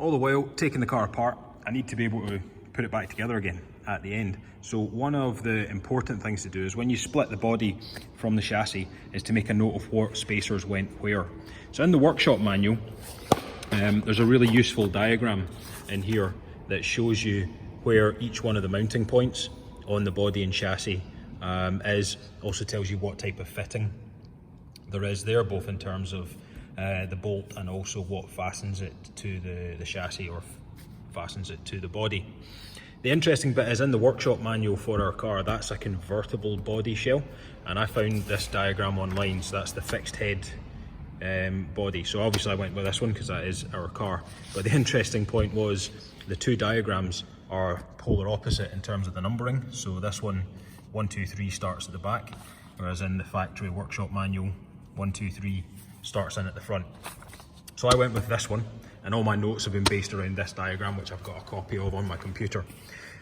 all the while taking the car apart, I need to be able to put it back together again at the end. So one of the important things to do is when you split the body from the chassis is to make a note of what spacers went where. So in the workshop manual, there's a really useful diagram in here that shows you where each one of the mounting points on the body and chassis is. Also tells you what type of fitting there is there, both in terms of the bolt and also what fastens it to the chassis or fastens it to the body. The interesting bit is in the workshop manual for our car, that's a convertible body shell, and I found this diagram online, so that's the fixed head body. So obviously I went with this one because that is our car. But the interesting point was the two diagrams are polar opposite in terms of the numbering. So this one, 1, 2, 3 starts at the back, whereas in the factory workshop manual, 1, 2, 3 starts in at the front. So I went with this one, and all my notes have been based around this diagram, which I've got a copy of on my computer.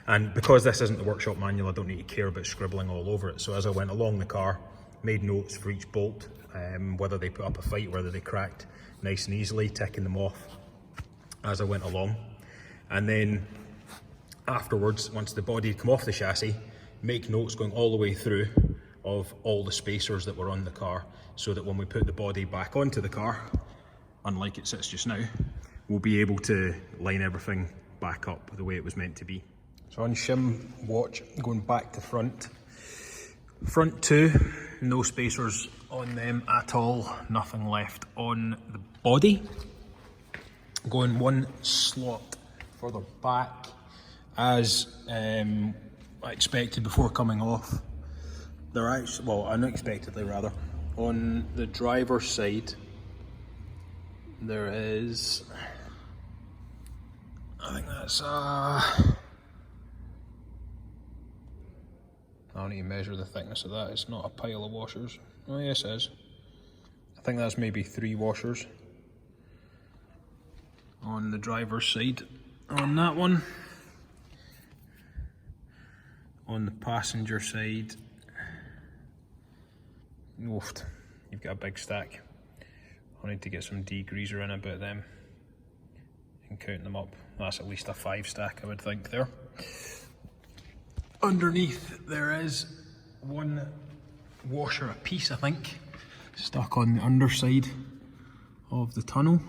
And because this isn't the workshop manual, I don't need to care about scribbling all over it. So as I went along the car, made notes for each bolt, whether they put up a fight, whether they cracked, nice and easily, ticking them off as I went along. And then afterwards, once the body had come off the chassis, make notes going all the way through of all the spacers that were on the car, so that when we put the body back onto the car, unlike it sits just now, we'll be able to line everything back up the way it was meant to be. So on shim watch, going back to front, front two, no spacers on them at all, nothing left on the body. Going one slot further back, as I expected before coming off. They're actually, well, unexpectedly rather, on the driver's side, there is, I think that's I don't need to measure the thickness of that, it's not a pile of washers. Oh yes it is. I think that's maybe 3 washers on the driver's side on that one. On the passenger side, oofed, you've got a big stack. I need to get some degreaser in about them and count them up. That's at least a 5 stack, I would think there. Underneath there is 1 washer a piece, I think, stuck on the underside of the tunnel.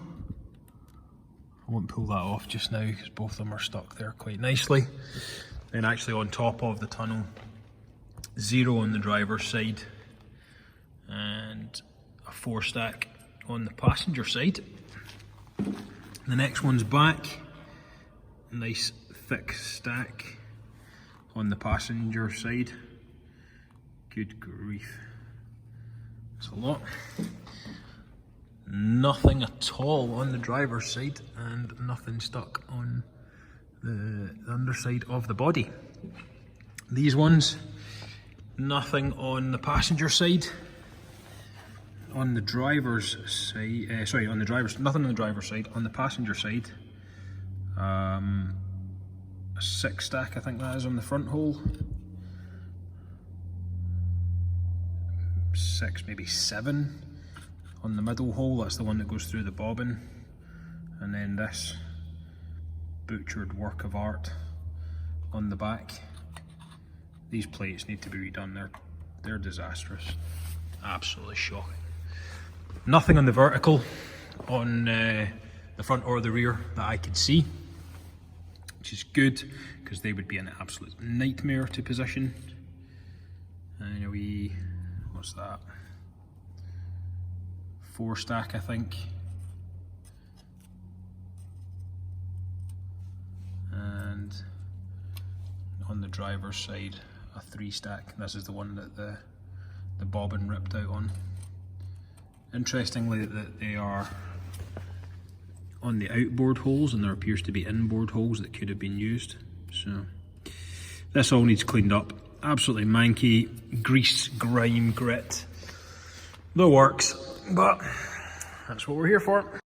I won't pull that off just now because both of them are stuck there quite nicely. Then actually on top of the tunnel, 0 on the driver's side and a 4 stack on the passenger side. The next one's back, nice thick stack on the passenger side. Good grief, that's a lot. Nothing at all on the driver's side and nothing stuck on the underside of the body. These ones, nothing on the passenger side. On the driver's side, nothing on the driver's side. On the passenger side, a 6 stack, I think that is, on the front hole. 6, maybe 7 on the middle hole. That's the one that goes through the bobbin. And then this butchered work of art on the back. These plates need to be redone. They're disastrous. Absolutely shocking. Nothing on the vertical on the front or the rear that I could see, which is good because they would be an absolute nightmare to position. And what's that? 4 stack, I think. And on the driver's side, a 3 stack. This is the one that the bobbin ripped out on. Interestingly, that they are on the outboard holes, and there appears to be inboard holes that could have been used. So this all needs cleaned up. Absolutely manky, grease, grime, grit, the works, but that's what we're here for.